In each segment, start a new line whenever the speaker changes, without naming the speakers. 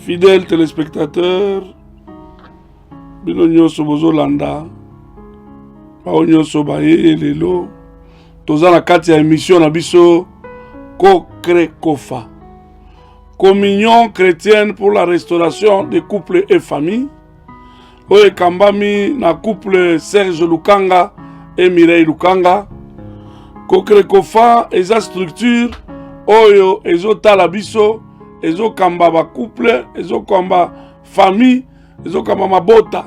Fidèles téléspectateurs, bino nyonso bozolanda, bao nyonso baye lelo, toza na kati ya émission na biso Kokre Kofa. Communion chrétienne pour la restauration des couples et familles. Oye kambami na couple Serge Lukanga et Mireille Lukanga. Kokre Kofa eza structure oyo ezo tala biso, ezo kamba ba couple, ezo kamba famille, ezo kamba mabota.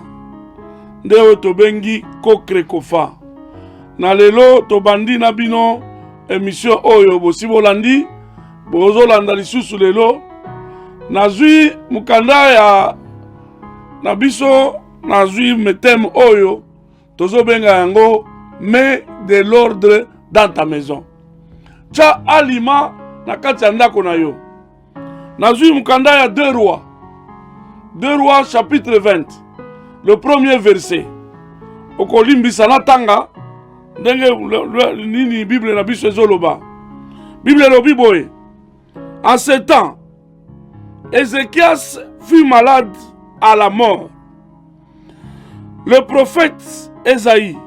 Nde oyo tobengi Kokre Kofa. Na lelo tobandi na bino émission oyo bosi bolandi, bozolanda lisusu lelo. Nazwi mukanda ya na biso, nazwi meteme oyo tozobenga yango mets de l'ordre dans ta maison. Tcha alima na kati ya ndako na yo. Nazwi mukanda ya 2 rois. 2 rois chapitre 20. Le premier verset. Okolimbisa na tanga ndenge nini Bible na biso ezoloba. Bible lobi boye. En ce temps, Ézéchias fut malade à la mort. Le prophète Ésaïe,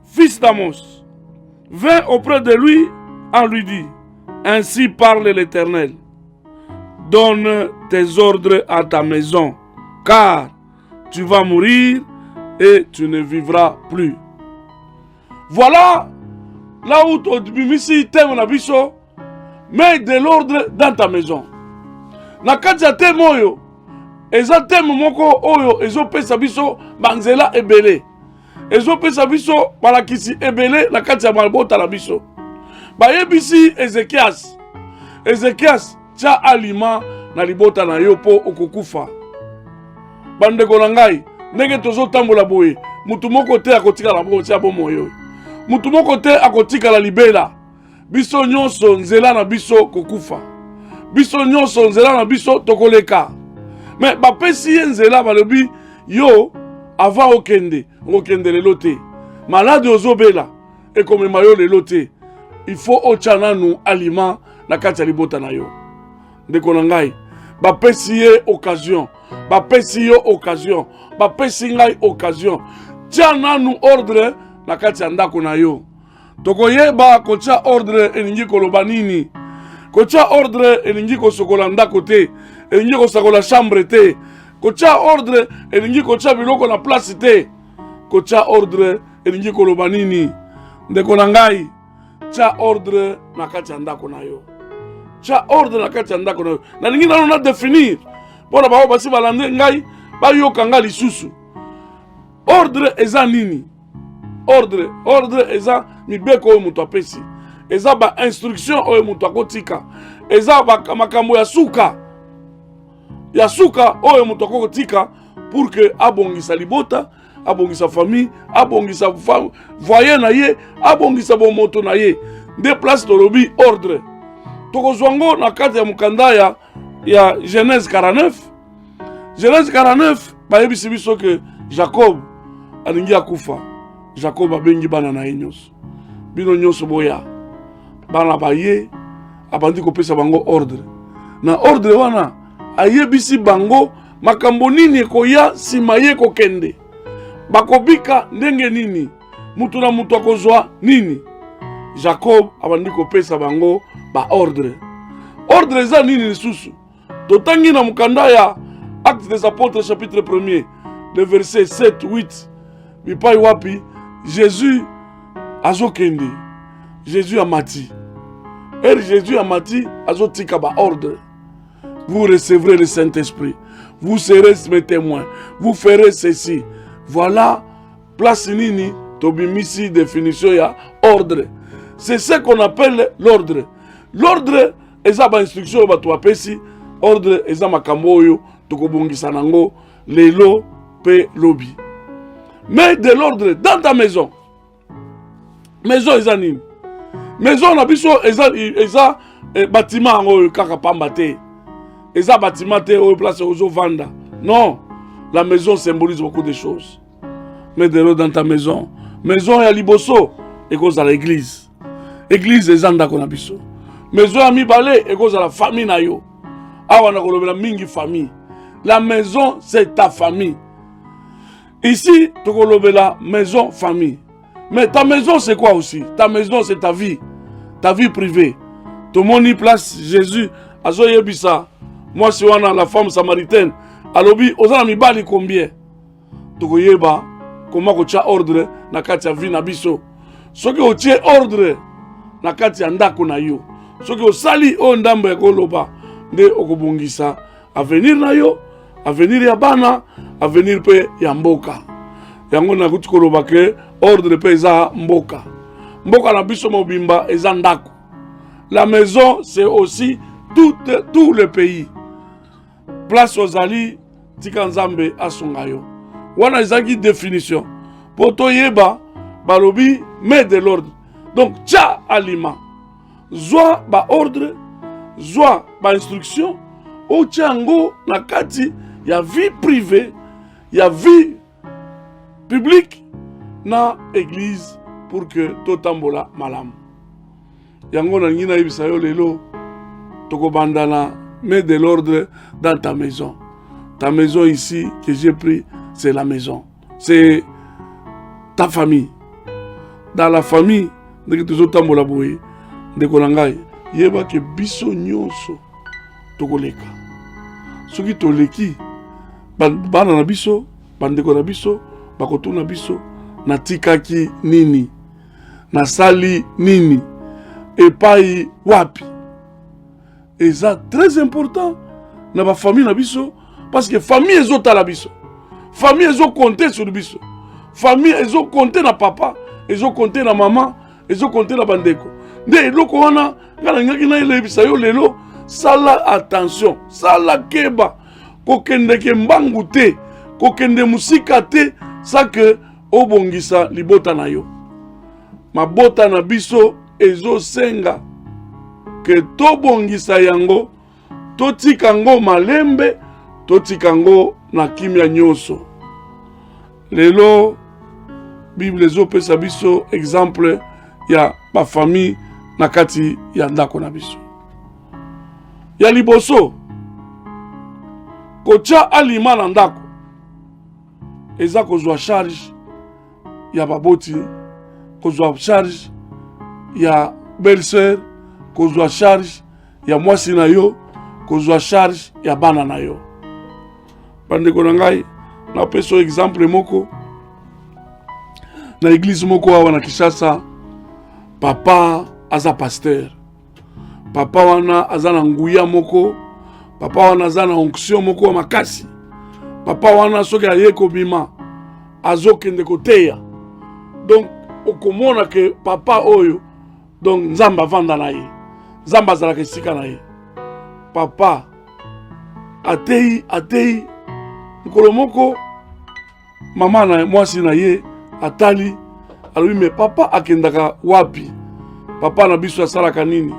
fils d'Amos, vint auprès de lui en lui dit: ainsi parle l'Éternel, donne tes ordres à ta maison, car tu vas mourir et tu ne vivras plus. Voilà là où tu bimisi thème na biso, mets de l'ordre dans ta maison. Na kati ya thème oyo, eza thème moko oyo ezopesa biso banzela ebele. Ezopesa biso balakisi ebele na kati ya mabota na biso. Bayebisi Ézéchias. Ézéchias tia alima na libota na yo po okokufa. Bandeko na ngai, ndenge tozotambola boye, mutu moko te akotika la boye tia bomo yo. Mutu moko te akotika la libela. Biso nyonso nzela na biso kokufa. Biso nyonso nzela na biso tokoleka. Mais bapesi ye nzela balobi yo avant okende, okende lelo te. Malade ozobela ekomema yo lelo te. Il faut ochana nu aliment na kati ya libota na yo. Ndeko na ngai, bapesi ye occasion. Bapesi yo occasion. Bapesi ngai occasion. Tiana nu ordre na kati ya ndako na yo. Tokoyeba kotia ordre elingi koloba nini. Kotia ordre elingi kosokola ndako te. Elingi kosakola chambre te. Kotia ordre elingi kotia biloko na place te. Kotia ordre elingi koloba nini. Ndeko na ngai, tia ordre na kati ya ndako na yo. Tia ordre na kati ya ndako na yo. Na lingi nano na définir. Pona bao basi balande ngai bayoka nga lisusu. Ordre eza nini? Ordre eza mibeko oyo mutu apesi. Eza ba instruction oyo mutu akotika. Eza makambo ya suka. Ya suka oyo mutu akotika pour que abongisa libota, abongisa famille, abongisa voyer na ye, abongisa bomoto na ye. De place tolobi ordre. Tokozwango na kati ya mukanda ya Genèse 49. Genèse 49 bayebisi biso ke Jacob alingi akufa. Jacob abengi bana na nyonso. Bino nyonso boya. Bana baye abandi kopesa bango ordre. Na ordre wana ayebisi bango makambo nini ekoya sima ye kokende. Bakobika ndenge nini. Mutu na mutu akozwa nini. Jacob abandi kopesa bango ba ordre. Ordre eza nini lisusu. Totangi na mukanda ya Actes des Apôtres chapitre 1er, le verset 7, 8. Bipai wapi Jésus azokende. Jésus amati. Et Jésus amati azotika ba ordre. Vous recevrez le Saint-Esprit. Vous serez mes témoins. Vous ferez ceci. Voilà place nini tobimisi définition ya ordre. C'est ce qu'on appelle l'ordre. L'ordre eza ba instruction ba to apesi. Ordre eza makambo oyo tokobongisa nango lelo pe lobi. Mets de l'ordre dans ta maison. Maison eza nini? Maison na biso eza bâtiment oyo kaka pamba te. Eza bâtiment te oyo place ozo vanda. Non, la maison symbolise beaucoup de choses. Mets de l'ordre dans ta maison. Maison ya liboso ekoza la église. Église eza ndako na biso. Maison ya mibale ekoza la famille na yo. Awa na kolobela mingi famille. La maison, c'est ta famille. Ici, tu as la maison, famille. Mais ta maison, c'est quoi aussi? Ta maison, c'est ta vie privée. Tout le monde y place Jésus. Azo yebisa. Moi, si on a la femme samaritaine, alobi, oza na mibali combien? Tu yeba, comment tu as ordre na kati ya vie na biso. Soki o tie ordre na kati ya ndako na yo. Soki o sali o ndambo ya koloba, nde okobongisa avenir na yo, avenir ya bana, avenir pe ya mboka. Yango na kuti koloba ke ordre pe eza mboka. Mboka na biso mobimba eza ndako. La maison, c'est aussi tout le pays. Place aux ali, tika nzambe asungayo. Wana ezaki définition. Poto yeba, balobi, met de l'ordre. Donc, tcha aliment. Zwa ba ordre, zwa ba instruction, ou tchango na kati, ya vie privée, ya vie publique, na église, pour que totambola malam. Yango na ngina ibisayo lelo, toko bandana, mets de l'ordre dans ta maison. Ta maison ici, que j'ai pris, c'est la maison. C'est ta famille. Dans la famille, dès que tu es tambola boye, de konangai, yeba ke biso nyonso, toko leka. Soki to leki, bana na biso, bandeko na biso, bakoto na biso, na tikaki nini, na sali nini, epai wapi. Et ça très important dans la famille na biso, parce que famille ezo tala biso, famille ezo compter sur biso, famille ezo compter na papa, ezo compter na maman, ezo compter na bandeko. Nde eloko wana ngala ngaki na elebisa yo lelo, sala attention, sala keba, kokende ke mbangu te, kokende musika te, sa ke obongisa libota na yo. Mabota na biso ezo senga que tobongisa yango, totikango malembe, totikango na kimia nyonso. Lelo, Bible zo pesa biso exemple ya ba famille na kati ya ndako na biso. Ya liboso, kocha alima na ndako, eza kozwa charge ya baboti, kozwa charge ya belle-sœur, kozwa charge ya mwasi na yo, kozwa charge ya bana na yo. Bandeko na ngai, na peso exemple moko, na église moko awa na Kinshasa, papa aza pasteur. Papa wana aza na nguya moko, papa wana aza na onction moko makasi. Papa wana soki aye kobima, azokende koteya. Donc, okomona ke papa oyo, donc nzamba vanda na ye. Nzamba azalaka esika na ye. Papa atei nkolo moko mama na mwasi na ye atali alobi me papa akendaka wapi? Papa na biso asalaka nini?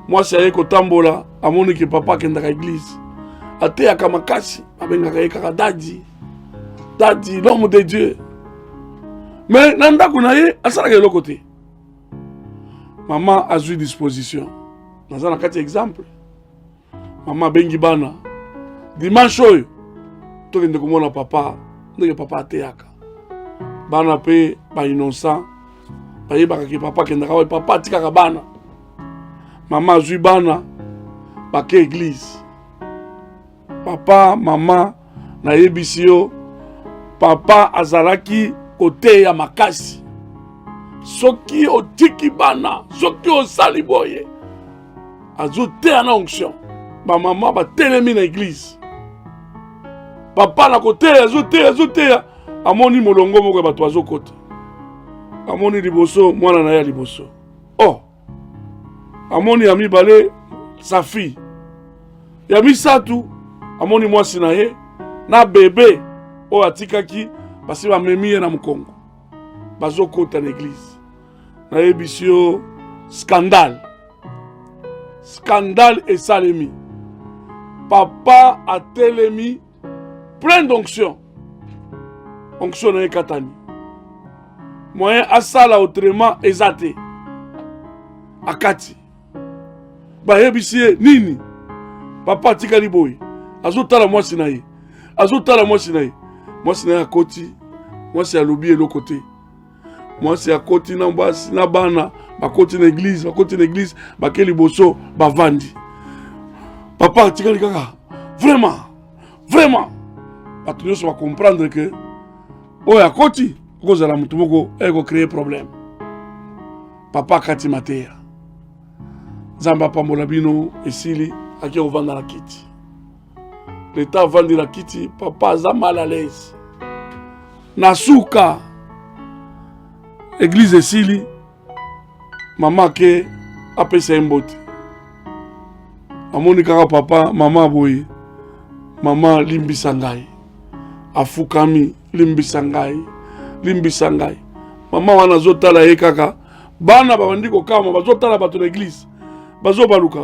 Mwasi aye kotambola amoni ke papa akendaka église. Ateyaka makasi abengaka ye kaka dadi, l'homme de Dieu. Mais na ndako na ye asalaka eloko te. Maman azwi disposition. Naza na kati exemple. Maman bengi bana. Dimanche oyo tokende komona papa, ndenge papa ateyaka. Bana pe ba innocent. Bayebaka ke papa kendaka wa papa atikaka bana. Maman azwi bana bake église. Papa, maman na yebisi yo, papa azalaki koteya makasi. Soki otiki bana, soki osali boye, azoteya na onction. Ba mama ba telemi na église. Papa na koteya, azoteya, amoni molongo moko ya bato azokota. Amoni liboso, mwana na ya liboso. Oh, amoni ya mibale, sa fille. Ya misatu, amoni mwasi na ye, na bebe, o atikaki, basi ba memi ye na mukongo. Bazokota na église. Na yebisio scandale. Scandale et salemi. Papa a telemi plein d'onction. Onction na katani. Moyen asala autrement ezate. Akati. Ba yebisie nini? Papa tikali boy. Azotala mwasi na ye. azotala mwasi na ye akoti mwasi alobi eloko te mwasi akoti na basi na bana bakoti na église bakeli liboso bavandi papa atikali kaka vraiment bato nyonso bacomprendre que oyo akoti okozala motu moko ekocrée problème papa akati mateya nzambe apambola bino esili ake kovanda na kiti leta avandi na kiti papa aza mal à l'aise na suka église esili mama ke apesa ye mbote amoni kaka papa mama boye mama limbisa ngai afukami limbisa ngai mama wana azotala ye kaka bana babandi kokama bazotala bato na église bazobaluka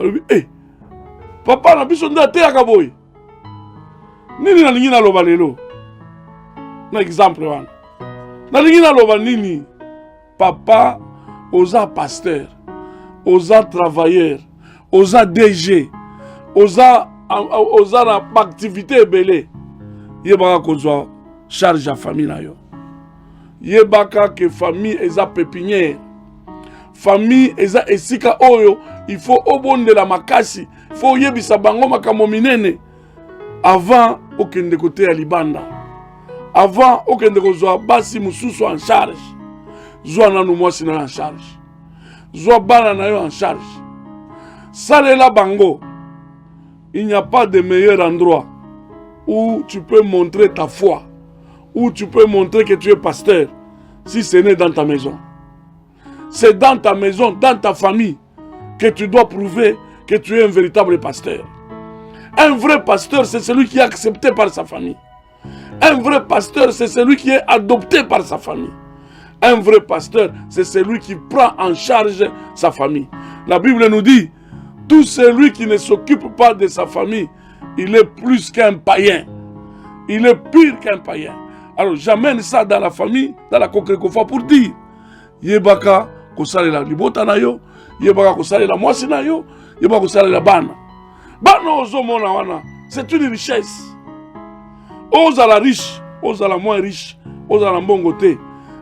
papa na biso nde ateyaka boye nini nalingi naloba lelo na exemple wana nalingi naloba nini papa oza pasteur oza travailleur oza DG oza na activité ebele yebaka kozwa charge ya famille na yo yebaka ke famille eza pépinière famille eza esika oyo il faut obondela makasi faut yebisa bango makambo minene avant okende kote ya libanda avant okende kozwa basi mususu en charge zwa nanu mwasi na yo en charge zwa bana na yo en charge salela bango. Il n'y a pas de meilleur endroit où tu peux montrer ta foi, où tu peux montrer que tu es pasteur, si ce n'est dans ta maison. C'est dans ta maison, dans ta famille, que tu dois prouver que tu es un véritable pasteur. Un vrai pasteur, c'est celui qui est accepté par sa famille. Un vrai pasteur, c'est celui qui est adopté par sa famille. Un vrai pasteur, c'est celui qui prend en charge sa famille. La Bible nous dit, tout celui qui ne s'occupe pas de sa famille, il est plus qu'un païen. Il est pire qu'un païen. Alors j'amène ça dans la famille, dans la Kokrekofa pour dire, yebaka kosale la libota na yo, yebaka kosale la mwasi na yo, yebaka kosale la bana. Bana ozo mona wana, c'est une richesse. Oza la riche, oza la moins riche, oza la mbongote.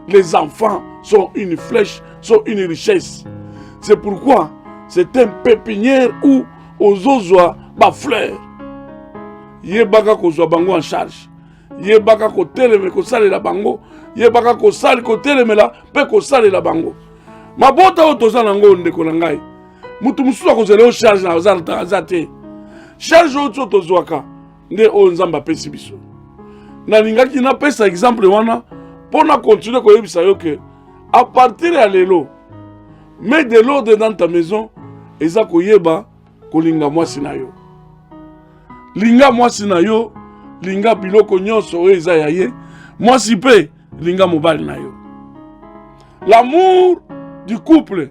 Les enfants sont une flèche, sont une richesse. C'est pourquoi c'est un pépinière où ozozwa ba fleur. Yebaka kozwa bango en charge. Yebaka koteleme kosale la bango. Yebaka kosale koteleme la pe kosale la bango. Mabota otoza nango ndeko na ngai. Mutu mususu akozela o charge na azate. Charge oto tozwaka nde o nzamba pesi biso. Na lingaki na pesa exemple wana pona continuer koyebisa yo ke à partir ya lelo mets de l'ordre dans ta maison. Eza koyeba kolinga mwasi na yo. Linga mwasi na yo, linga biloko nyonso oyo eza ya ye, mwasi pe linga mobali na yo. L'amour du couple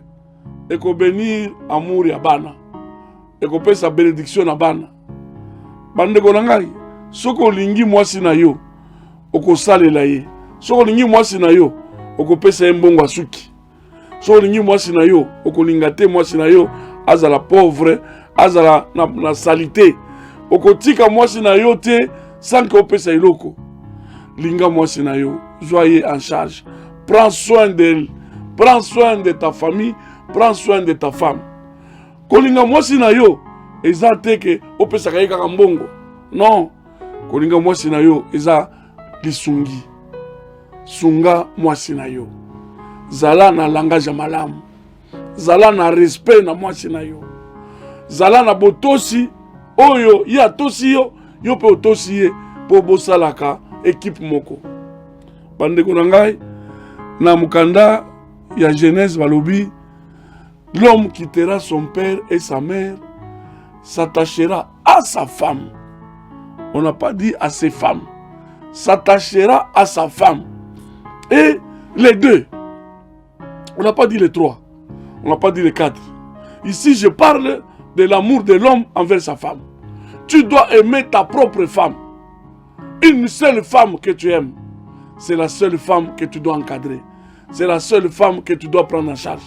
eko bénir amour ya bana. Eko pesa bénédiction na bana. Bandeko na ngai, soko lingi mwasi na yo, okosalela ye. Soko lingi mwasi na yo, okopesa ye mbongo asuki. Soko lingi mwasi na yo, okolinga te mwasi na yo, azala pauvre, azala na salité. Okotika mwasi na yo te sans que opesa iloko. Linga mwasi na yo, soyez en charge. Prends soin d'elle. Prends soin de ta famille, prends soin de ta femme. Kolinga mwasi na yo, eza te ke opesa kayeka mbongo. Non. Kolinga mwasi na yo, eza lisungi. Sunga mwasi na yo. Zala na langage malamu. Zala na respect na mwasi na yo. Zala na botosi oyo ya tosi yo yo pe otosi ye po bosalaka équipe moko. Bandeko na ngai na mukanda ya Genèse balobi l'homme quittera son père et sa mère, s'attachera à sa femme. On n'a pas dit à ses femmes. S'attachera à sa femme. Et les deux. On n'a pas dit les trois. On n'a pas dit les quatre. Ici, je parle de l'amour de l'homme envers sa femme. Tu dois aimer ta propre femme. Une seule femme que tu aimes, c'est la seule femme que tu dois encadrer. C'est la seule femme que tu dois prendre en charge.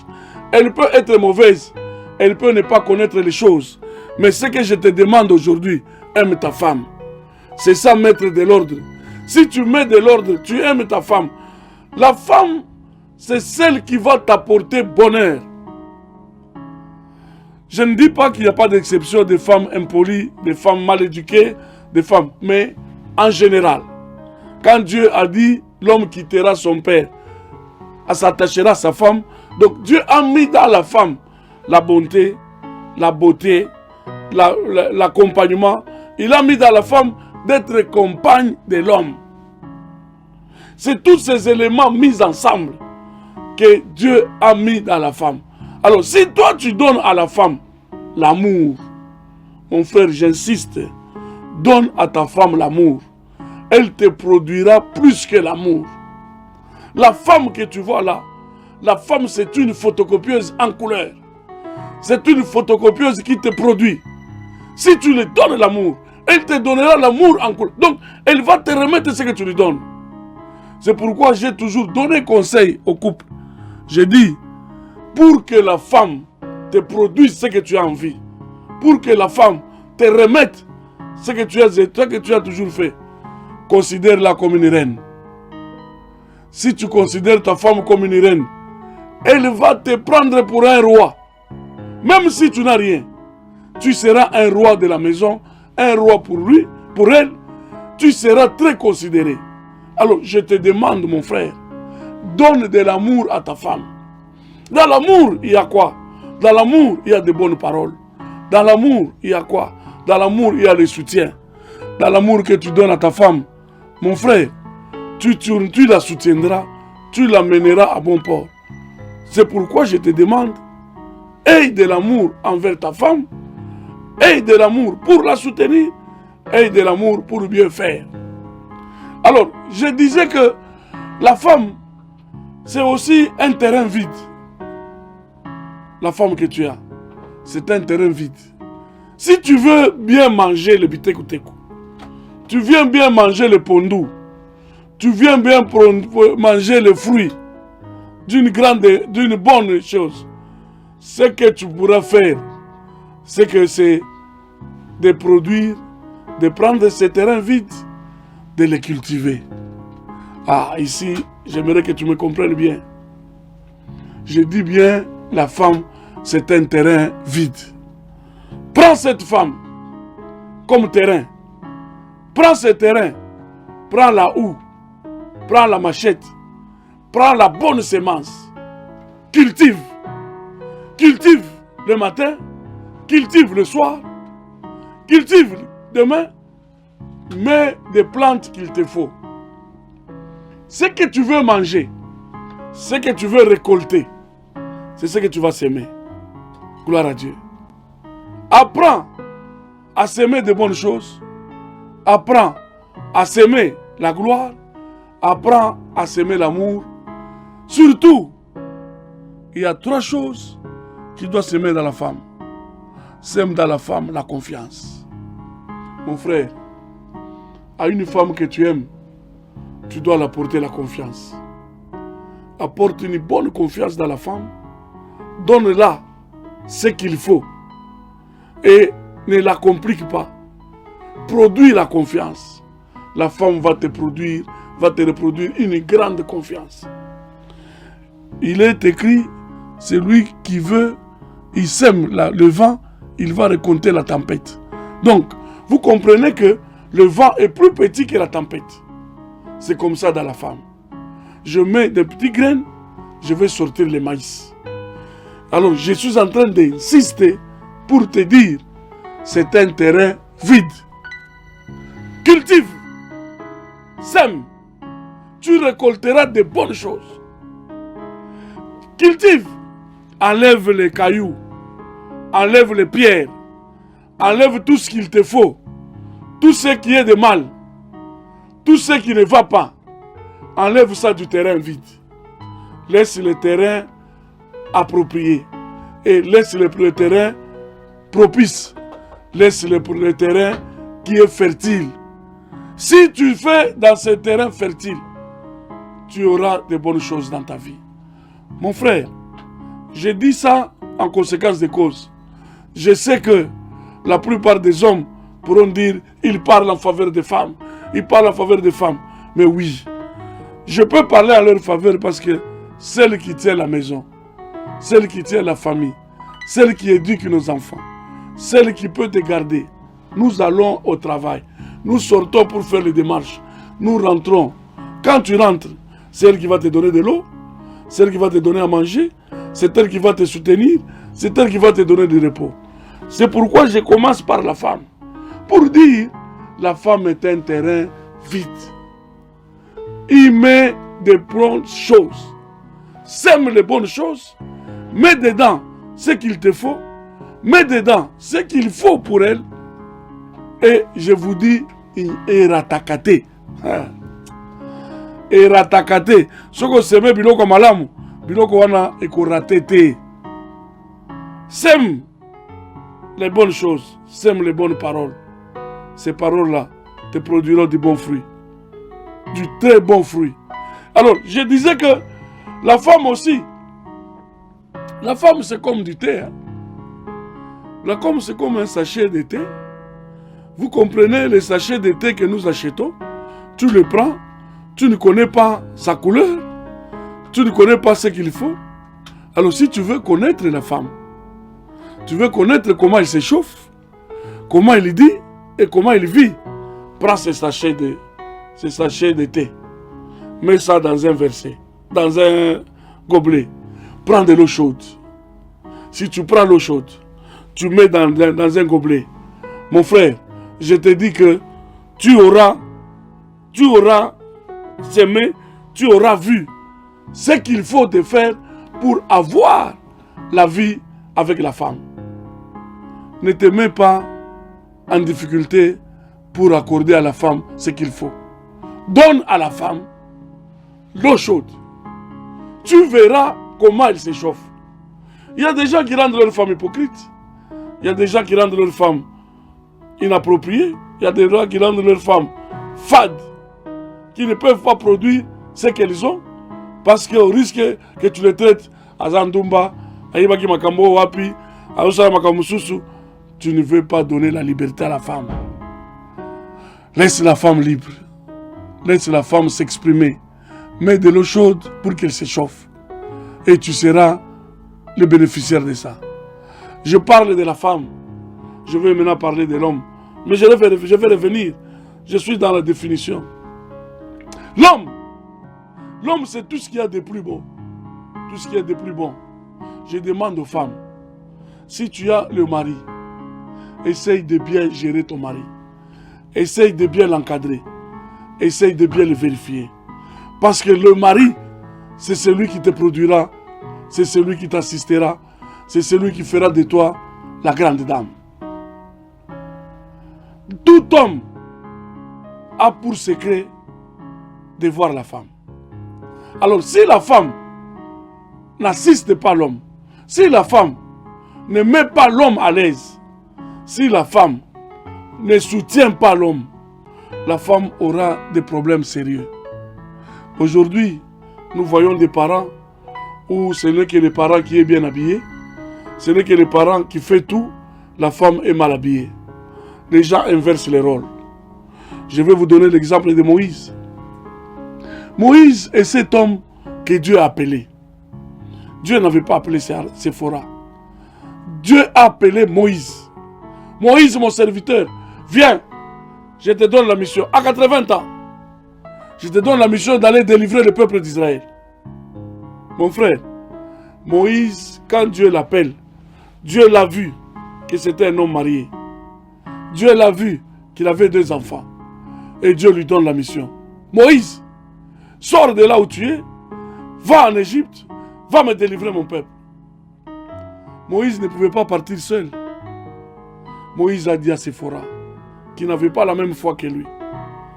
Elle peut être mauvaise. Elle peut ne pas connaître les choses. Mais ce que je te demande aujourd'hui, aime ta femme. C'est ça, mettre de l'ordre. Si tu mets de l'ordre, tu aimes ta femme. La femme, c'est celle qui va t'apporter bonheur. Je ne dis pas qu'il n'y a pas d'exception des femmes impolies, des femmes mal éduquées, des femmes, mais en général, quand Dieu a dit l'homme quittera son père, s'attachera à sa femme, donc Dieu a mis dans la femme la bonté, la beauté, l'accompagnement. Il a mis dans la femme d'être compagne de l'homme. C'est tous ces éléments mis ensemble que Dieu a mis dans la femme. Alors, si toi tu donnes à la femme l'amour, mon frère, j'insiste, donne à ta femme l'amour. Elle te produira plus que l'amour. La femme que tu vois là, la femme c'est une photocopieuse en couleur. C'est une photocopieuse qui te produit. Si tu lui donnes l'amour, elle te donnera l'amour en couleur. Donc, elle va te remettre ce que tu lui donnes. C'est pourquoi j'ai toujours donné conseil au couple. J'ai dit, pour que la femme te produise ce que tu as envie, pour que la femme te remette ce que tu as toujours fait, considère-la comme une reine. Si tu considères ta femme comme une reine, elle va te prendre pour un roi. Même si tu n'as rien, tu seras un roi de la maison, un roi pour lui, pour elle, tu seras très considéré. Alors je te demande, mon frère, donne de l'amour à ta femme. Dans l'amour, il y a quoi? Dans l'amour, il y a de bonnes paroles. Dans l'amour, il y a quoi? Dans l'amour, il y a le soutien. Dans l'amour que tu donnes à ta femme, mon frère, tu la soutiendras, tu l'amèneras à bon port. C'est pourquoi je te demande, aie de l'amour envers ta femme, aie de l'amour pour la soutenir, aie de l'amour pour bien faire. Alors, je disais que la femme, c'est aussi un terrain vide. La femme que tu as, c'est un terrain vide. Si tu veux bien manger le bitekoutekou, tu viens bien manger le pondou, tu viens bien manger le fruit d'une bonne chose, ce que tu pourras faire, c'est de produire, de prendre ces terrains vides, de les cultiver. Ah, ici, j'aimerais que tu me comprennes bien. Je dis bien, la femme, c'est un terrain vide. Prends cette femme comme terrain. Prends ce terrain. Prends la houe. Prends la machette. Prends la bonne semence. Cultive. Cultive le matin. Cultive le soir. Cultive demain. Mets des plantes qu'il te faut. Ce que tu veux manger, ce que tu veux récolter, c'est ce que tu vas s'aimer. Gloire à Dieu. Apprends à s'aimer de bonnes choses. Apprends à s'aimer la gloire. Apprends à s'aimer l'amour. Surtout, il y a 3 choses qui doivent s'aimer dans la femme. S'aime dans la femme la confiance. Mon frère, à une femme que tu aimes, tu dois l'apporter la confiance. Apporte une bonne confiance dans la femme. Donne-la ce qu'il faut. Et ne la complique pas. Produis la confiance. La femme va te reproduire une grande confiance. Il est écrit, celui qui veut, il sème le vent, il va récolter la tempête. Donc, vous comprenez que le vent est plus petit que la tempête. C'est comme ça dans la femme. Je mets des petits graines, je vais sortir le maïs. Alors, je suis en train d'insister pour te dire, c'est un terrain vide. Cultive, sème, tu récolteras de bonnes choses. Cultive, enlève les cailloux, enlève les pierres, enlève tout ce qu'il te faut, tout ce qui est de mal, tout ce qui ne va pas, enlève ça du terrain vide. Laisse le terrain approprié et laisse le terrain propice. Laisse le terrain qui est fertile. Si tu fais dans ce terrain fertile, tu auras de bonnes choses dans ta vie. Mon frère, je dis ça en conséquence des causes. Je sais que la plupart des hommes pourront dire, il parle en faveur des femmes. Il parle en faveur des femmes. Mais oui, je peux parler en leur faveur parce que celle qui tient la maison, celle qui tient la famille, celle qui éduque nos enfants, celle qui peut te garder, nous allons au travail. Nous sortons pour faire les démarches. Nous rentrons. Quand tu rentres, c'est elle qui va te donner de l'eau, c'est elle qui va te donner à manger, c'est elle qui va te soutenir, c'est elle qui va te donner du repos. C'est pourquoi je commence par la femme. Pour dire, la femme est un terrain vide. Il met des bonnes choses. Sème les bonnes choses. Mets dedans ce qu'il te faut. Mets dedans ce qu'il faut pour elle. Et je vous dis, eratakate. Eratakate. Ce que sème biloko malamu, biloko wana ekoratete. Sème les bonnes choses, sème les bonnes paroles. Ces paroles-là te produiront du bon fruit. Du très bon fruit. Alors, je disais que la femme aussi, la femme c'est comme du thé. Hein? La femme c'est comme un sachet de thé. Vous comprenez les sachets de thé que nous achetons? Tu le prends, tu ne connais pas sa couleur, tu ne connais pas ce qu'il faut. Alors si tu veux connaître la femme, tu veux connaître comment elle se chauffe, comment elle dit et comment elle vit, prends ce sachet de thé. Mets ça dans un verset, dans un gobelet. Prends de l'eau chaude. Si tu prends l'eau chaude, tu mets dans un gobelet. Mon frère, je te dis que tu auras semé, tu auras vu ce qu'il faut te faire pour avoir la vie avec la femme. Ne te mets pas en difficulté pour accorder à la femme ce qu'il faut. Donne à la femme l'eau chaude. Tu verras comment elle s'échauffe. Il y a des gens qui rendent leur femme hypocrite. Il y a des gens qui rendent leur femme inappropriée. Il y a des gens qui rendent leur femme fade, qui ne peuvent pas produire ce qu'elles ont, parce qu'au risque que tu les traites à Zandumba, à Ibaki Makambo, Wapi, à Osara Makamususu, tu ne veux pas donner la liberté à la femme. Laisse la femme libre. Laisse la femme s'exprimer. Mets de l'eau chaude pour qu'elle s'échauffe. Et tu seras le bénéficiaire de ça. Je parle de la femme. Je vais maintenant parler de l'homme. Mais je vais revenir. Je suis dans la définition. L'homme, c'est tout ce qu'il y a de plus beau. Tout ce qu'il y a de plus bon. Je demande aux femmes, si tu as le mari, essaye de bien gérer ton mari. Essaye de bien l'encadrer. Essaye de bien le vérifier. Parce que le mari, c'est celui qui te produira, c'est celui qui t'assistera, c'est celui qui fera de toi la grande dame. Tout homme a pour secret de voir la femme. Alors si la femme n'assiste pas l'homme, si la femme ne met pas l'homme à l'aise, si la femme ne soutient pas l'homme, la femme aura des problèmes sérieux. Aujourd'hui, nous voyons des parents où ce n'est que le parent qui est bien habillé, ce n'est que le parent qui fait tout, la femme est mal habillée. Les gens inversent les rôles. Je vais vous donner l'exemple de Moïse. Moïse est cet homme que Dieu a appelé. Dieu n'avait pas appelé Séphora. Dieu a appelé Moïse. Moïse, mon serviteur, viens, je te donne la mission. À 80 ans, je te donne la mission d'aller délivrer le peuple d'Israël. Mon frère, Moïse, quand Dieu l'appelle, Dieu l'a vu que c'était un homme marié. Dieu l'a vu qu'il avait 2 enfants. Et Dieu lui donne la mission. Moïse, sors de là où tu es, va en Égypte, va me délivrer mon peuple. Moïse ne pouvait pas partir seul. Moïse a dit à Séphora, qui n'avait pas la même foi que lui,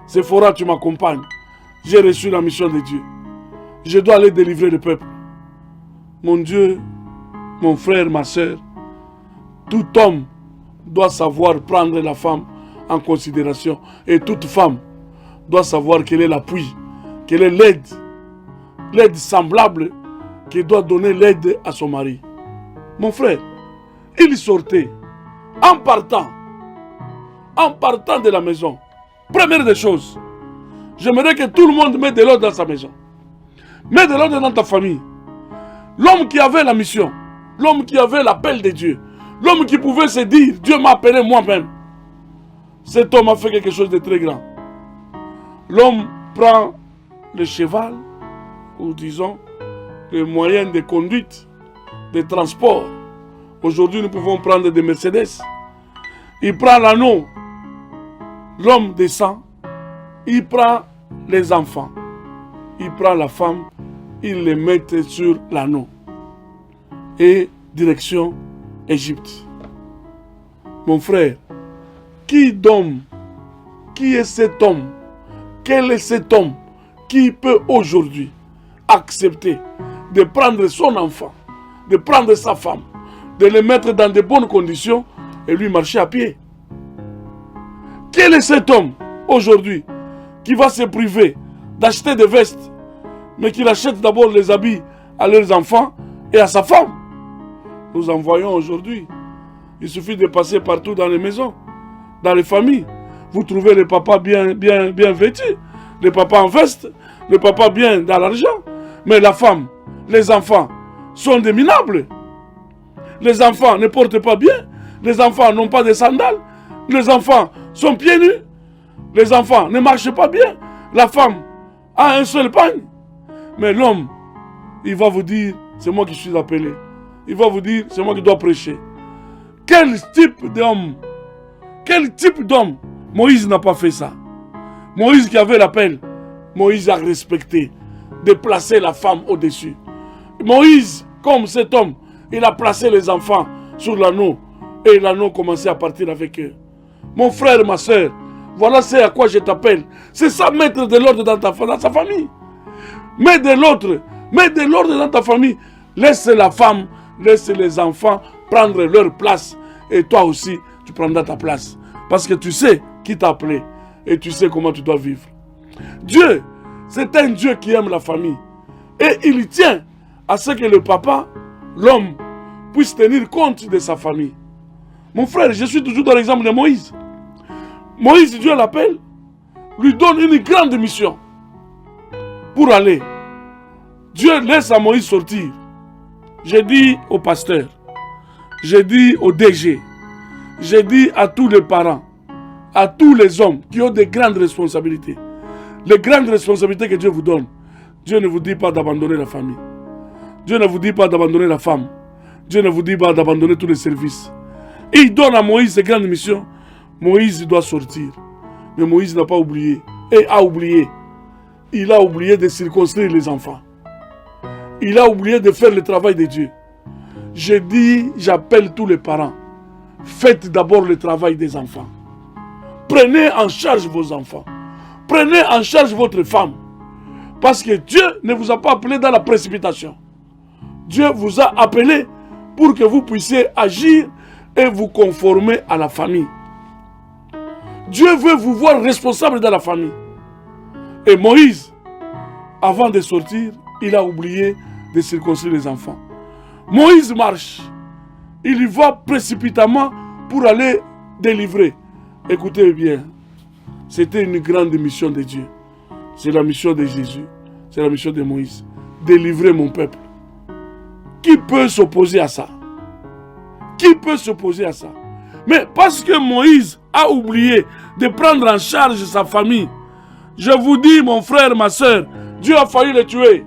Séphora, tu m'accompagnes. J'ai reçu la mission de Dieu. Je dois aller délivrer le peuple. Mon Dieu, mon frère, ma soeur, tout homme doit savoir prendre la femme en considération. Et toute femme doit savoir quel est l'appui, quelle est l'aide semblable qui doit donner l'aide à son mari. Mon frère, il sortait. En partant, en partant de la maison, première des choses, j'aimerais que tout le monde mette de l'ordre dans sa maison. Mets de l'ordre dans ta famille. L'homme qui avait la mission, l'homme qui avait l'appel de Dieu, l'homme qui pouvait se dire, Dieu m'a appelé moi-même. Cet homme a fait quelque chose de très grand. L'homme prend le cheval, ou disons, les moyens de conduite, de transport. Aujourd'hui, nous pouvons prendre des Mercedes. Il prend l'anneau. L'homme descend. Il prend les enfants. Il prend la femme. Il les met sur l'anneau. Et direction Égypte. Mon frère, qui est cet homme? Quel est cet homme qui peut aujourd'hui accepter de prendre son enfant, de prendre sa femme, de les mettre dans de bonnes conditions et lui marcher à pied? Quel est cet homme aujourd'hui qui va se priver d'acheter des vestes, mais qui achète d'abord les habits à leurs enfants et à sa femme? Nous en voyons aujourd'hui. Il suffit de passer partout dans les maisons, dans les familles. Vous trouvez les papas bien vêtus, les papas en veste, les papas bien dans l'argent. Mais la femme, les enfants sont des minables. Les enfants ne portent pas bien. Les enfants n'ont pas de sandales. Les enfants sont pieds nus. Les enfants ne marchent pas bien. La femme a un seul pagne. Mais l'homme, il va vous dire, c'est moi qui suis appelé. Il va vous dire, c'est moi qui dois prêcher. Quel type d'homme? Quel type d'homme? Moïse n'a pas fait ça. Moïse qui avait l'appel, Moïse a respecté de placer la femme au-dessus. Moïse, comme cet homme, il a placé les enfants sur l'anneau et l'anneau commençait à partir avec eux. Mon frère, ma soeur, voilà c'est à quoi je t'appelle. C'est ça, mettre de l'ordre dans ta famille. Mets de l'ordre dans ta famille. Laisse la femme, laisse les enfants prendre leur place. Et toi aussi, tu prendras ta place. Parce que tu sais qui t'a appelé. Et tu sais comment tu dois vivre. Dieu, c'est un Dieu qui aime la famille. Et il tient à ce que le papa, l'homme, puisse tenir compte de sa famille. Mon frère, je suis toujours dans l'exemple de Moïse. Moïse, Dieu l'appelle, lui donne une grande mission pour aller. Dieu laisse à Moïse sortir. J'ai dit au pasteur, j'ai dit au DG, j'ai dit à tous les parents, à tous les hommes qui ont de grandes responsabilités. Les grandes responsabilités que Dieu vous donne. Dieu ne vous dit pas d'abandonner la famille. Dieu ne vous dit pas d'abandonner la femme. Dieu ne vous dit pas d'abandonner tous les services. Il donne à Moïse ces grandes missions. Moïse doit sortir. Mais Moïse n'a pas oublié. Et a oublié. Il a oublié de circonscrire les enfants. Il a oublié de faire le travail de Dieu. Je dis, j'appelle tous les parents. Faites d'abord le travail des enfants. Prenez en charge vos enfants. Prenez en charge votre femme. Parce que Dieu ne vous a pas appelé dans la précipitation. Dieu vous a appelé pour que vous puissiez agir et vous conformer à la famille. Dieu veut vous voir responsable dans la famille. Et Moïse, avant de sortir, il a oublié de circoncire les enfants. Moïse marche. Il y va précipitamment pour aller délivrer. Écoutez bien, c'était une grande mission de Dieu. C'est la mission de Jésus. C'est la mission de Moïse. Délivrer mon peuple. Qui peut s'opposer à ça? Qui peut s'opposer à ça? Mais parce que Moïse a oublié de prendre en charge sa famille, je vous dis, mon frère, ma soeur, Dieu a failli le tuer.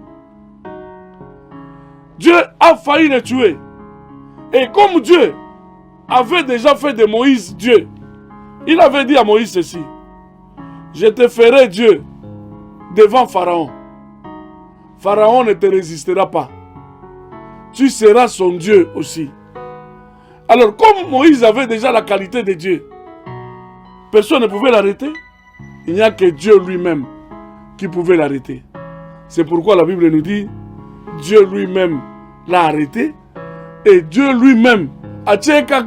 Dieu a failli le tuer. Et comme Dieu avait déjà fait de Moïse Dieu, il avait dit à Moïse ceci: je te ferai Dieu devant Pharaon. Pharaon ne te résistera pas. Tu seras son Dieu aussi. Alors, comme Moïse avait déjà la qualité de Dieu, personne ne pouvait l'arrêter. Il n'y a que Dieu lui-même qui pouvait l'arrêter. C'est pourquoi la Bible nous dit, Dieu lui-même l'a arrêté, et Dieu lui-même a tué na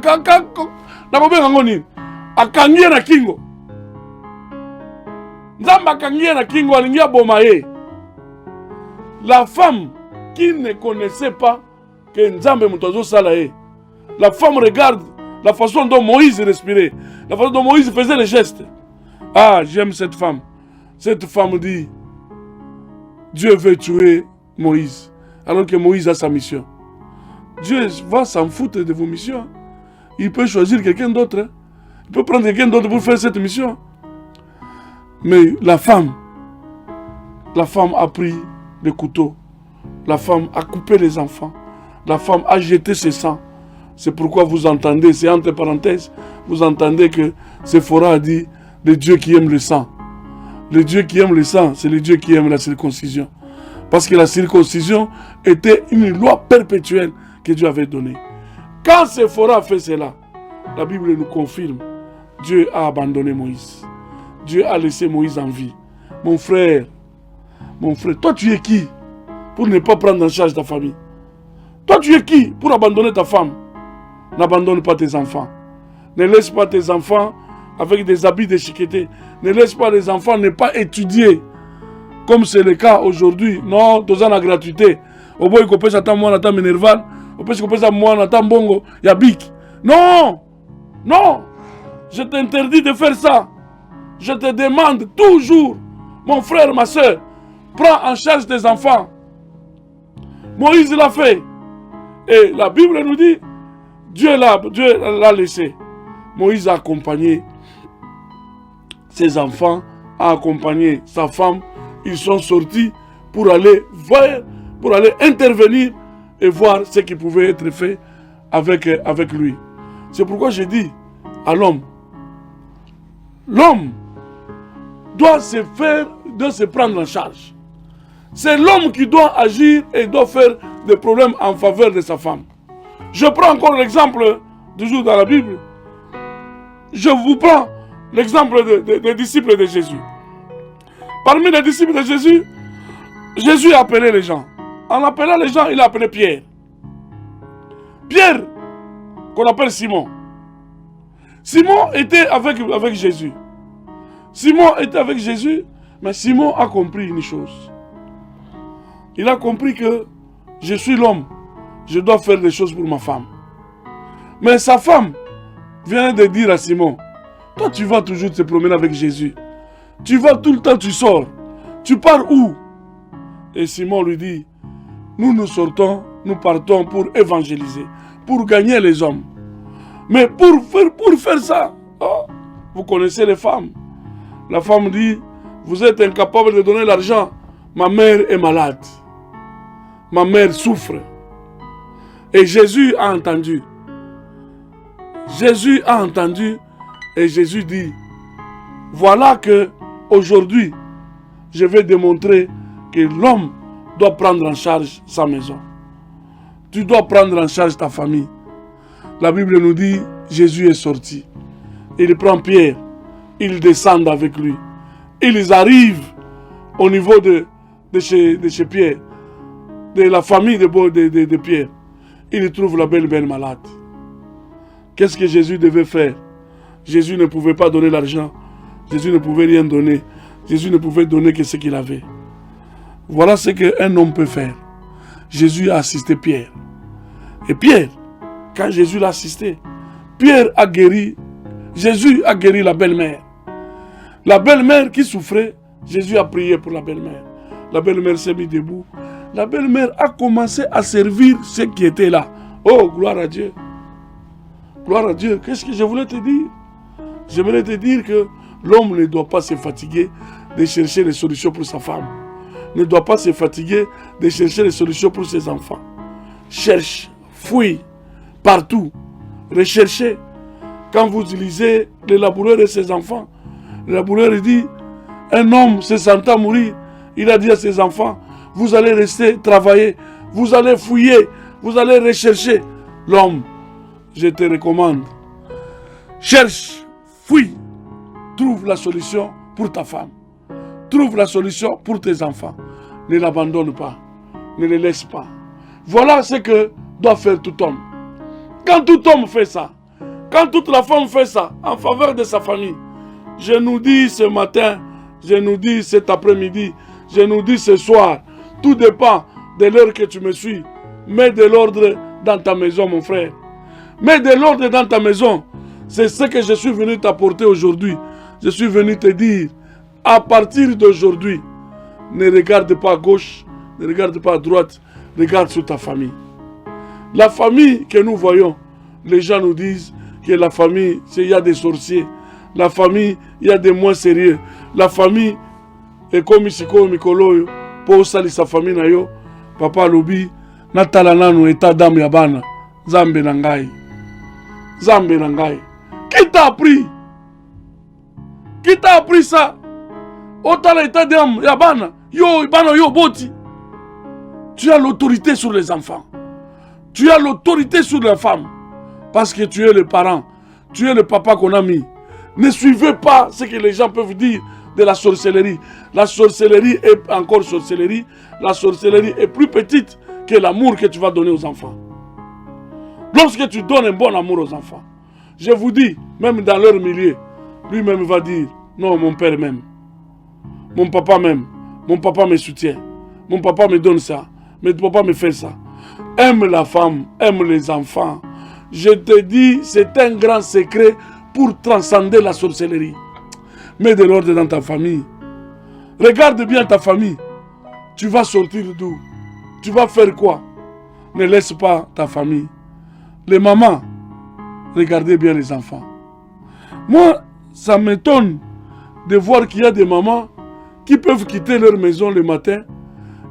kingo. Nzamba kangie na kingo alingia bomaye. La femme qui ne connaissait pas que Nzambe Mutozo Salae, la femme regarde la façon dont Moïse respirait, la façon dont Moïse faisait les gestes. Ah, j'aime cette femme. Cette femme dit, Dieu veut tuer Moïse, alors que Moïse a sa mission. Dieu va s'en foutre de vos missions. Il peut choisir quelqu'un d'autre. Il peut prendre quelqu'un d'autre pour faire cette mission. Mais la femme a pris le couteau. La femme a coupé les enfants. La femme a jeté ses sangs. C'est pourquoi vous entendez, c'est entre parenthèses, vous entendez que Séphora a dit, le Dieu qui aime le sang. Le Dieu qui aime le sang, c'est le Dieu qui aime la circoncision. Parce que la circoncision était une loi perpétuelle que Dieu avait donnée. Quand Séphora a fait cela, la Bible nous confirme, Dieu a abandonné Moïse. Dieu a laissé Moïse en vie. Mon frère, toi tu es qui pour ne pas prendre en charge ta famille? Toi tu es qui pour abandonner ta femme? N'abandonne pas tes enfants. Ne laisse pas tes enfants avec des habits déchiquetés. Ne laisse pas les enfants ne pas étudier. Comme c'est le cas aujourd'hui. Non, tous en la gratuité. Au bout, il peut s'attendre moi, n'attend Minerval. Au bout, il peut s'attendre moi, n'attend Bongo. Il y a Bic. Non! Non! Je t'interdis de faire ça. Je te demande toujours, mon frère, ma soeur, prends en charge tes enfants. Moïse l'a fait. Et la Bible nous dit, Dieu l'a laissé. Moïse a accompagné ses enfants, a accompagné sa femme. Ils sont sortis pour aller voir, pour aller intervenir et voir ce qui pouvait être fait avec lui. C'est pourquoi je dis à l'homme, l'homme doit se prendre en charge. C'est l'homme qui doit agir et doit faire des problèmes en faveur de sa femme. Je prends encore l'exemple du jour dans la Bible. Je vous prends l'exemple des disciples de Jésus. Parmi les disciples de Jésus, Jésus a appelé les gens. En appelant les gens, il a appelé Pierre. Pierre, qu'on appelle Simon. Simon était avec Jésus. Simon était avec Jésus, mais Simon a compris une chose. Il a compris que je suis l'homme. Je dois faire des choses pour ma femme. Mais sa femme vient de dire à Simon, toi tu vas toujours te promener avec Jésus. Tu vas tout le temps, tu sors. Tu pars où? Et Simon lui dit, nous sortons, nous partons pour évangéliser, pour gagner les hommes. Mais pour faire ça, oh, vous connaissez les femmes. La femme dit, vous êtes incapable de donner l'argent. Ma mère est malade. Ma mère souffre. Et Jésus a entendu. Jésus a entendu et Jésus dit, voilà que aujourd'hui, je vais démontrer que l'homme doit prendre en charge sa maison. Tu dois prendre en charge ta famille. La Bible nous dit, Jésus est sorti. Il prend Pierre, ils descendent avec lui. Ils arrivent au niveau de chez Pierre, de la famille de Pierre. Ils trouvent la belle malade. Qu'est-ce que Jésus devait faire? Jésus ne pouvait pas donner l'argent. Jésus ne pouvait rien donner. Jésus ne pouvait donner que ce qu'il avait. Voilà ce qu'un homme peut faire. Jésus a assisté Pierre. Et Pierre, quand Jésus l'a assisté, Pierre a guéri, Jésus a guéri la belle-mère. La belle-mère qui souffrait, Jésus a prié pour la belle-mère. La belle-mère s'est mise debout. La belle-mère a commencé à servir ceux qui étaient là. Oh, gloire à Dieu. Gloire à Dieu. Qu'est-ce que je voulais te dire? Je voulais te dire que l'homme ne doit pas se fatiguer de chercher des solutions pour sa femme. Ne doit pas se fatiguer de chercher des solutions pour ses enfants. Cherche, fouille, partout. Recherchez. Quand vous lisez les laboureurs et ses enfants, le laboureur dit, un homme se sentant mourir, il a dit à ses enfants, vous allez rester travailler, vous allez fouiller, vous allez rechercher. L'homme, je te recommande, cherche, fouille, trouve la solution pour ta femme. Trouve la solution pour tes enfants. Ne l'abandonne pas. Ne les laisse pas. Voilà ce que doit faire tout homme. Quand tout homme fait ça, quand toute la femme fait ça en faveur de sa famille, je nous dis ce matin, je nous dis cet après-midi, je nous dis ce soir, tout dépend de l'heure que tu me suis. Mets de l'ordre dans ta maison, mon frère. Mets de l'ordre dans ta maison. C'est ce que je suis venu t'apporter aujourd'hui. Je suis venu te dire, à partir d'aujourd'hui, ne regarde pas à gauche, ne regarde pas à droite, regarde sur ta famille. La famille que nous voyons, les gens nous disent que la famille, il y a des sorciers. La famille, il y a des moins sérieux. La famille, est comme Isiko Mikolo, pour salir sa famille na yo, papa lobi, natala nanu état d'âme yabana, Zambe nangai. Zambe nangai. Qui t'a appris? Qui t'a appris ça? Autant l'état d'âme yabana, yo, ibana yo boti. Tu as l'autorité sur les enfants. Tu as l'autorité sur les femmes. Parce que tu es le parent. Tu es le papa qu'on a mis. Ne suivez pas ce que les gens peuvent dire de la sorcellerie. La sorcellerie est encore sorcellerie. La sorcellerie est plus petite que l'amour que tu vas donner aux enfants. Lorsque tu donnes un bon amour aux enfants, je vous dis, même dans leur milieu, lui-même va dire, non, mon père m'aime. Mon papa m'aime. Mon papa me soutient. Mon papa me donne ça. Mon papa me fait ça. Aime la femme, aime les enfants. Je te dis, c'est un grand secret pour transcender la sorcellerie. Mets de l'ordre dans ta famille. Regarde bien ta famille. Tu vas sortir d'où? Tu vas faire quoi? Ne laisse pas ta famille. Les mamans, regardez bien les enfants. Moi, ça m'étonne de voir qu'il y a des mamans qui peuvent quitter leur maison le matin.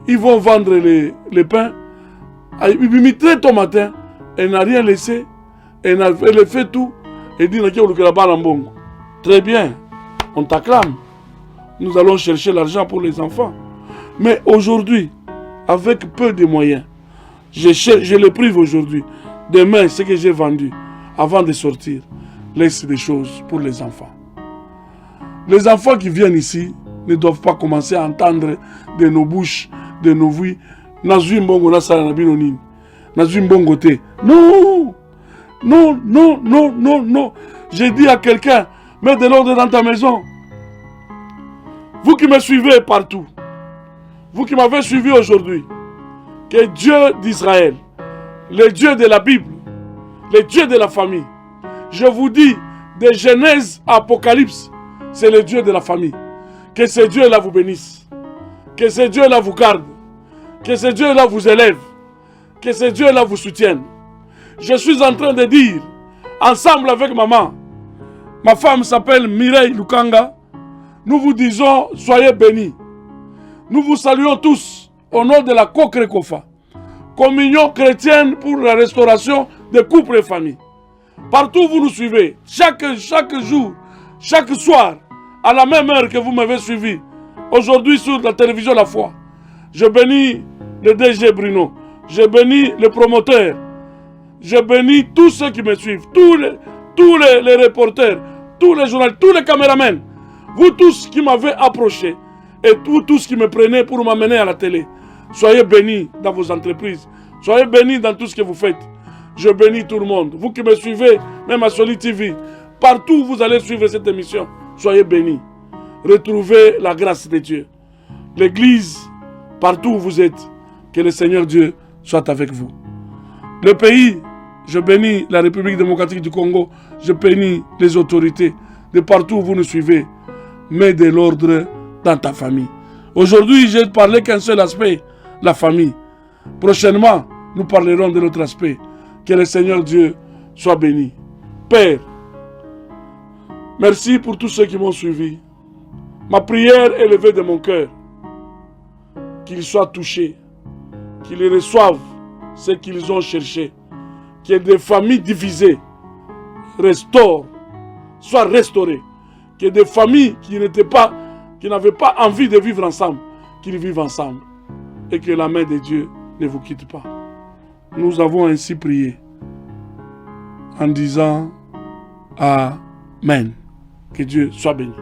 Ils vont vendre les pains. Ils très tôt matin. Elle n'a rien laissé. Elle fait tout. Elle dit très bien, on t'acclame. Nous allons chercher l'argent pour les enfants. Mais aujourd'hui, avec peu de moyens, je les prive aujourd'hui. Demain, ce que j'ai vendu, avant de sortir, laisse des choses pour les enfants. Les enfants qui viennent ici ne doivent pas commencer à entendre de nos bouches, de nos vies. Non! Non, non, non, non, non. J'ai dit à quelqu'un, mets de l'ordre dans ta maison. Vous qui me suivez partout, vous qui m'avez suivi aujourd'hui, que Dieu d'Israël, le Dieu de la Bible, le Dieu de la famille, je vous dis, de Genèse à Apocalypse, c'est le Dieu de la famille. Que ce Dieu-là vous bénisse. Que ce Dieu-là vous garde. Que ce Dieu-là vous élève. Que ce Dieu-là vous soutienne. Je suis en train de dire, ensemble avec maman, ma femme s'appelle Mireille Lukanga, nous vous disons, soyez bénis. Nous vous saluons tous au nom de la Kokrekofa, communion chrétienne pour la restauration des couples et familles. Partout où vous nous suivez, chaque jour, chaque soir, à la même heure que vous m'avez suivi, aujourd'hui sur la télévision La Foi, je bénis le DG Bruno, je bénis le promoteur, je bénis tous ceux qui me suivent, tous les reporters, tous les journalistes, tous les caméramans, vous tous qui m'avez approché et vous tous qui me prenez pour m'amener à la télé. Soyez bénis dans vos entreprises, soyez bénis dans tout ce que vous faites. Je bénis tout le monde. Vous qui me suivez, même à Soli TV, partout où vous allez suivre cette émission, soyez bénis. Retrouvez la grâce de Dieu. L'Église, partout où vous êtes, que le Seigneur Dieu soit avec vous. Le pays, je bénis la République démocratique du Congo, je bénis les autorités de partout où vous nous suivez. Mets de l'ordre dans ta famille. Aujourd'hui, je ne parlais qu'un seul aspect, la famille. Prochainement, nous parlerons de l'autre aspect. Que le Seigneur Dieu soit béni. Père, merci pour tous ceux qui m'ont suivi. Ma prière est élevée de mon cœur. Qu'ils soient touchés, qu'ils reçoivent ce qu'ils ont cherché. Que des familles divisées soient restaurées. Que des familles qui n'avaient pas envie de vivre ensemble, qu'ils vivent ensemble. Et que la main de Dieu ne vous quitte pas. Nous avons ainsi prié en disant Amen. Que Dieu soit béni.